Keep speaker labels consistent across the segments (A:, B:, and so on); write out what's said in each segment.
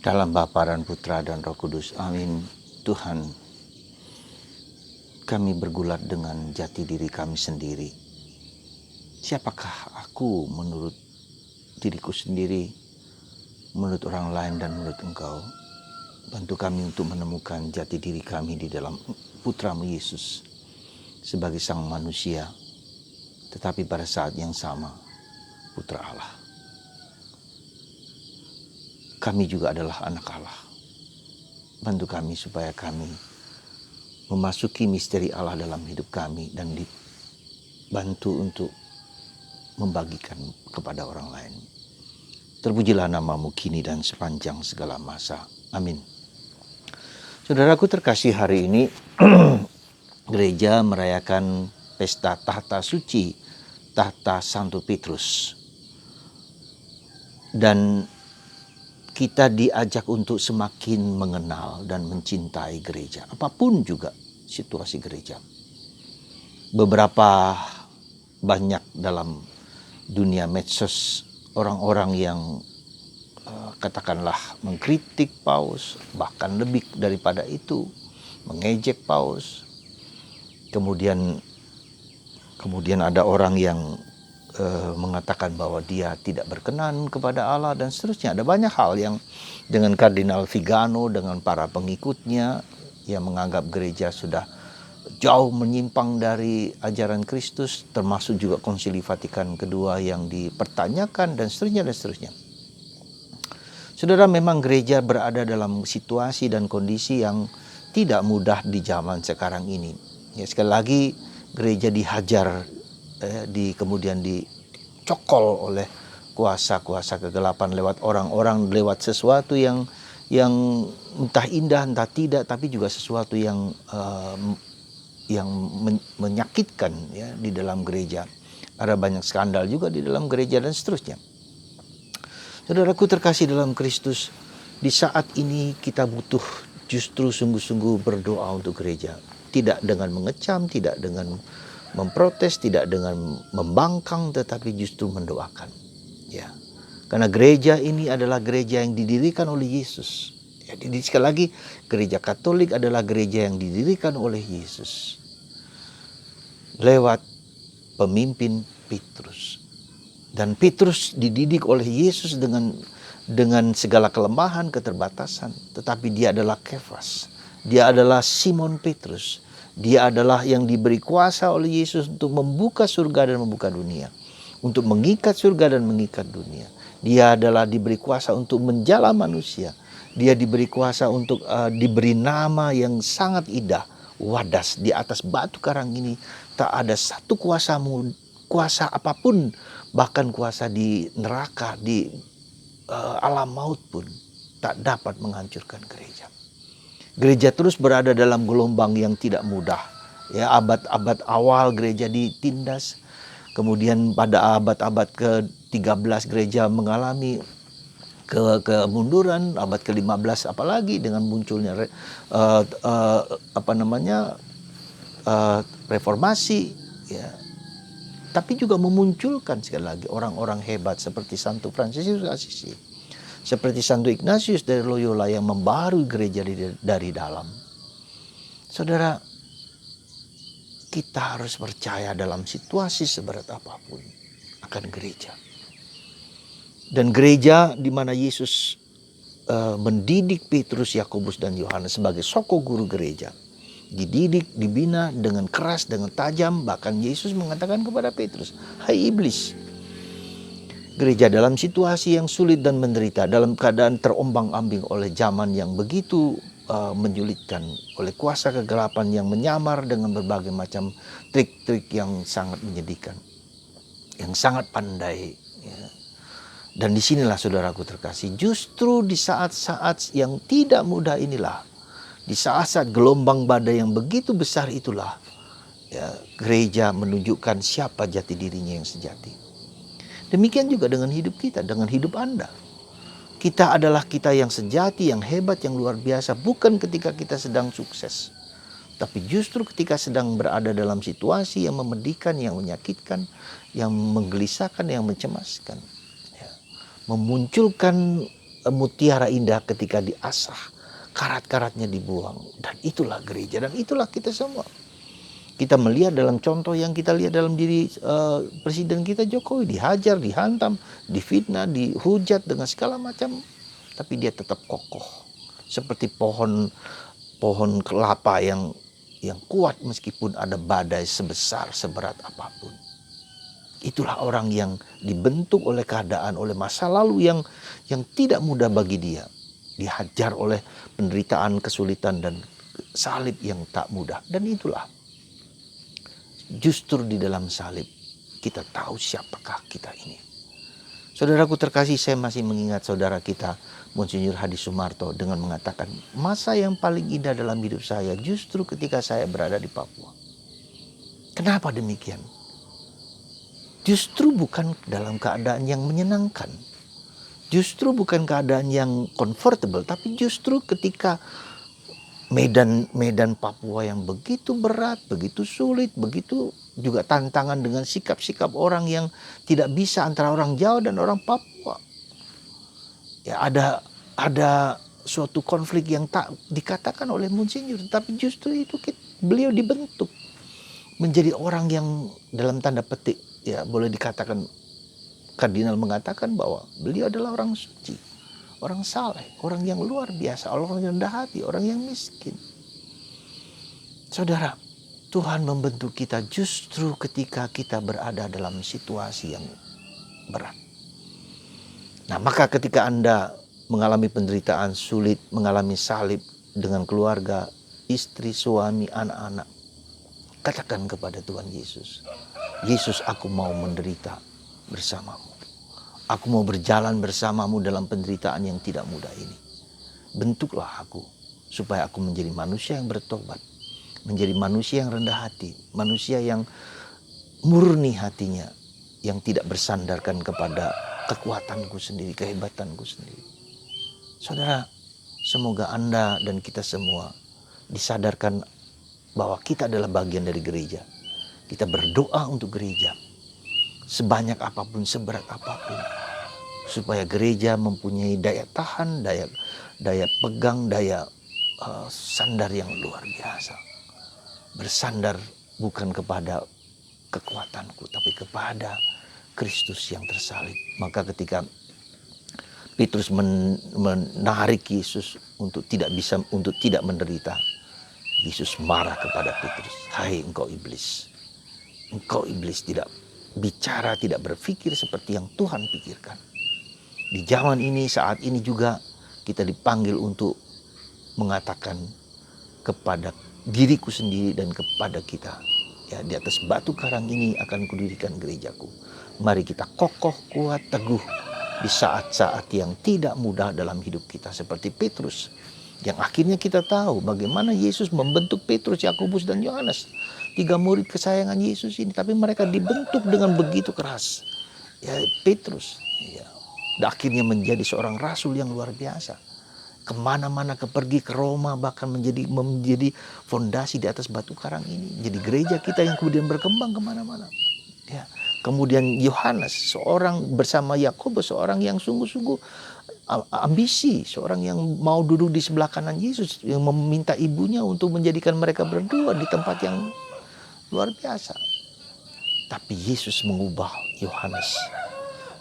A: Dalam Bapa dan Putra dan Roh Kudus. Amin. Tuhan, kami bergulat dengan jati diri kami sendiri. Siapakah aku menurut diriku sendiri, menurut orang lain dan menurut Engkau? Bantu kami untuk menemukan jati diri kami di dalam Putra-Mu Yesus sebagai sang manusia, tetapi pada saat yang sama Putra Allah. Kami juga adalah anak Allah. Bantu kami supaya kami memasuki misteri Allah dalam hidup kami dan dibantu untuk membagikan kepada orang lain. Terpujilah nama-Mu kini dan sepanjang segala masa. Amin. Saudaraku terkasih, hari ini gereja merayakan pesta tahta suci, tahta Santo Petrus. Dan kita diajak untuk semakin mengenal dan mencintai gereja, apapun juga situasi gereja. Beberapa banyak dalam dunia medsos orang-orang yang katakanlah mengkritik Paus, bahkan lebih daripada itu mengejek Paus. Kemudian ada orang yang mengatakan bahwa dia tidak berkenan kepada Allah dan seterusnya. Ada banyak hal yang dengan Kardinal Vigano, dengan para pengikutnya yang menganggap gereja sudah jauh menyimpang dari ajaran Kristus, termasuk juga Konsili Vatikan kedua yang dipertanyakan dan seterusnya dan seterusnya. Saudara, memang gereja berada dalam situasi dan kondisi yang tidak mudah di zaman sekarang ini. Ya, sekali lagi gereja dihajar, kemudian dicokol oleh kuasa-kuasa kegelapan lewat orang-orang, lewat sesuatu yang entah indah entah tidak, tapi juga sesuatu yang menyakitkan ya di dalam gereja. Ada banyak skandal juga di dalam gereja dan seterusnya. Saudaraku terkasih dalam Kristus, di saat ini kita butuh justru sungguh-sungguh berdoa untuk gereja. Tidak dengan mengecam, tidak dengan memprotes, tidak dengan membangkang, tetapi justru mendoakan. Ya, karena gereja ini adalah gereja yang didirikan oleh Yesus. Ya, sekali lagi, gereja Katolik adalah gereja yang didirikan oleh Yesus lewat pemimpin Petrus. Dan Petrus dididik oleh Yesus dengan segala kelemahan, keterbatasan, tetapi dia adalah Kefas. Dia adalah Simon Petrus. Dia adalah yang diberi kuasa oleh Yesus untuk membuka surga dan membuka dunia. Untuk mengikat surga dan mengikat dunia. Dia adalah diberi kuasa untuk menjala manusia. Dia diberi kuasa untuk diberi nama yang sangat indah. Wadas, di atas batu karang ini tak ada satu kuasa apapun, bahkan kuasa di neraka, di alam maut pun tak dapat menghancurkan gereja. Gereja terus berada dalam gelombang yang tidak mudah. Ya, abad-abad awal gereja ditindas. Kemudian pada abad-abad ke-13 gereja mengalami kemunduran, abad ke-15 apalagi dengan munculnya reformasi, ya. Tapi juga memunculkan sekali lagi orang-orang hebat seperti Santo Fransiskus Assisi, seperti Santo Ignatius dari Loyola yang membarui gereja dari dalam. Saudara, kita harus percaya dalam situasi seberat apapun akan gereja. Dan gereja di mana Yesus mendidik Petrus, Yakobus, dan Yohanes sebagai soko guru gereja. Dididik, dibina dengan keras, dengan tajam. Bahkan Yesus mengatakan kepada Petrus, "Hai iblis." Gereja dalam situasi yang sulit dan menderita, dalam keadaan terombang-ambing oleh zaman yang begitu menyulitkan, oleh kuasa kegelapan yang menyamar dengan berbagai macam trik-trik yang sangat menyedihkan, yang sangat pandai. Ya. Dan disinilah saudaraku terkasih, justru di saat-saat yang tidak mudah inilah, di saat-saat gelombang badai yang begitu besar itulah, ya, gereja menunjukkan siapa jati dirinya yang sejati. Demikian juga dengan hidup kita, dengan hidup Anda. Kita adalah kita yang sejati, yang hebat, yang luar biasa. Bukan ketika kita sedang sukses, tapi justru ketika sedang berada dalam situasi yang memedihkan, yang menyakitkan, yang menggelisahkan, yang mencemaskan. Ya. Memunculkan mutiara indah ketika diasah, karat-karatnya dibuang. Dan itulah gereja, dan itulah kita semua. Kita melihat dalam contoh yang kita lihat dalam diri Presiden kita Jokowi, dihajar, dihantam, difitnah, dihujat dengan segala macam, tapi dia tetap kokoh seperti pohon kelapa yang kuat meskipun ada badai sebesar seberat apapun. Itulah orang yang dibentuk oleh keadaan, oleh masa lalu yang tidak mudah bagi dia, dihajar oleh penderitaan, kesulitan dan salib yang tak mudah. Dan itulah justru di dalam salib kita tahu siapakah kita ini. Saudaraku terkasih, saya masih mengingat saudara kita Monsinyur Hadi Sumarto dengan mengatakan, masa yang paling indah dalam hidup saya justru ketika saya berada di Papua. Kenapa demikian? Justru bukan dalam keadaan yang menyenangkan. Justru bukan keadaan yang comfortable, tapi justru ketika medan Papua yang begitu berat, begitu sulit, begitu juga tantangan dengan sikap-sikap orang yang tidak bisa antara orang Jawa dan orang Papua. Ya, ada suatu konflik yang tak dikatakan oleh Monsinyur, tapi justru itu beliau dibentuk menjadi orang yang dalam tanda petik, ya boleh dikatakan, kardinal mengatakan bahwa beliau adalah orang suci, orang saleh, orang yang luar biasa, orang yang rendah hati, orang yang miskin. Saudara, Tuhan membentuk kita justru ketika kita berada dalam situasi yang berat. Nah, maka ketika Anda mengalami penderitaan, sulit, mengalami salib dengan keluarga, istri, suami, anak-anak, katakan kepada Tuhan Yesus, Yesus, aku mau menderita bersamamu. Aku mau berjalan bersamamu dalam penderitaan yang tidak mudah ini. Bentuklah aku supaya aku menjadi manusia yang bertobat, menjadi manusia yang rendah hati, manusia yang murni hatinya, yang tidak bersandarkan kepada kekuatanku sendiri, kehebatanku sendiri. Saudara, semoga Anda dan kita semua disadarkan bahwa kita adalah bagian dari gereja. Kita berdoa untuk gereja sebanyak apapun, seberat apapun, supaya gereja mempunyai daya tahan, daya pegang, daya sandar yang luar biasa. Bersandar bukan kepada kekuatanku, tapi kepada Kristus yang tersalib. Maka ketika Petrus menarik Yesus untuk tidak menderita, Yesus marah kepada Petrus, hai engkau iblis. Engkau iblis, tidak bicara, tidak berpikir seperti yang Tuhan pikirkan. Di zaman ini, saat ini juga kita dipanggil untuk mengatakan kepada diriku sendiri dan kepada kita, ya, di atas batu karang ini akan kudirikan gerejaku. Mari kita kokoh, kuat, teguh di saat-saat yang tidak mudah dalam hidup kita, seperti Petrus, yang akhirnya kita tahu bagaimana Yesus membentuk Petrus, Yakobus dan Yohanes, 3 murid kesayangan Yesus ini, tapi mereka dibentuk dengan begitu keras. Ya, Petrus, ya, akhirnya menjadi seorang rasul yang luar biasa. Kemana-mana pergi ke Roma, bahkan menjadi fondasi di atas batu karang ini. Jadi gereja kita yang kemudian berkembang kemana-mana. Ya. Kemudian Yohanes, seorang bersama Yakobus, seorang yang sungguh-sungguh ambisi, seorang yang mau duduk di sebelah kanan Yesus, yang meminta ibunya untuk menjadikan mereka berdua di tempat yang luar biasa. Tapi Yesus mengubah Yohanes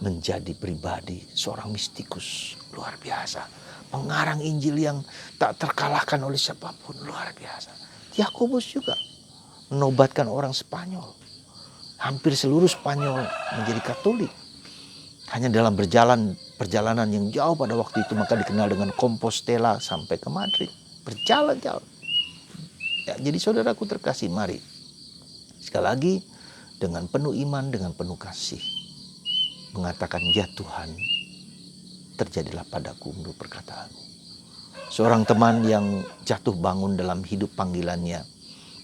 A: menjadi pribadi seorang mistikus luar biasa, pengarang Injil yang tak terkalahkan oleh siapapun, luar biasa. Yakobus juga menobatkan orang Spanyol, hampir seluruh Spanyol menjadi Katolik. Hanya dalam perjalanan yang jauh pada waktu itu, maka dikenal dengan Compostela sampai ke Madrid, berjalan jauh. Ya, jadi saudaraku terkasih, mari sekali lagi dengan penuh iman, dengan penuh kasih, mengatakan, ya Tuhan, terjadilah padaku menurut perkataanmu. Seorang teman yang jatuh bangun dalam hidup panggilannya,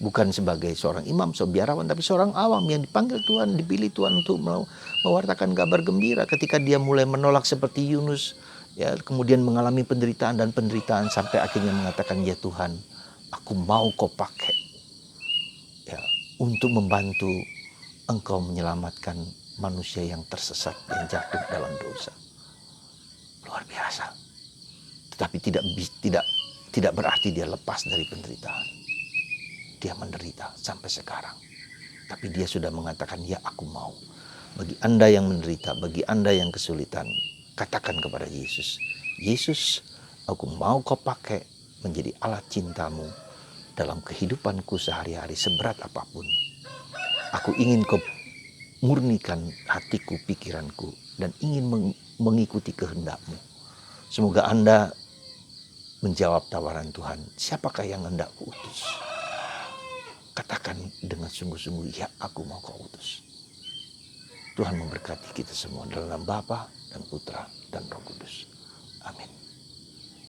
A: bukan sebagai seorang imam, seorang biarawan, tapi seorang awam yang dipanggil Tuhan, dipilih Tuhan untuk mewartakan kabar gembira. Ketika dia mulai menolak seperti Yunus, ya, kemudian mengalami penderitaan dan penderitaan, sampai akhirnya mengatakan, ya Tuhan, aku mau kau pakai, ya, untuk membantu engkau menyelamatkan manusia yang tersesat, yang jatuh dalam dosa. Luar biasa. Tapi tidak berarti dia lepas dari penderitaan. Dia menderita sampai sekarang. Tapi dia sudah mengatakan, ya aku mau. Bagi Anda yang menderita, bagi Anda yang kesulitan, katakan kepada Yesus, Yesus, aku mau kau pakai menjadi alat cintamu dalam kehidupanku sehari-hari seberat apapun. Aku ingin kau murnikan hatiku, pikiranku, dan ingin mengikuti kehendakmu. Semoga Anda menjawab tawaran Tuhan, siapakah yang hendak kuutus? Katakan dengan sungguh-sungguh, ya aku mau kau utus. Tuhan memberkati kita semua dalam nama Bapa dan Putra dan Roh Kudus. Amin.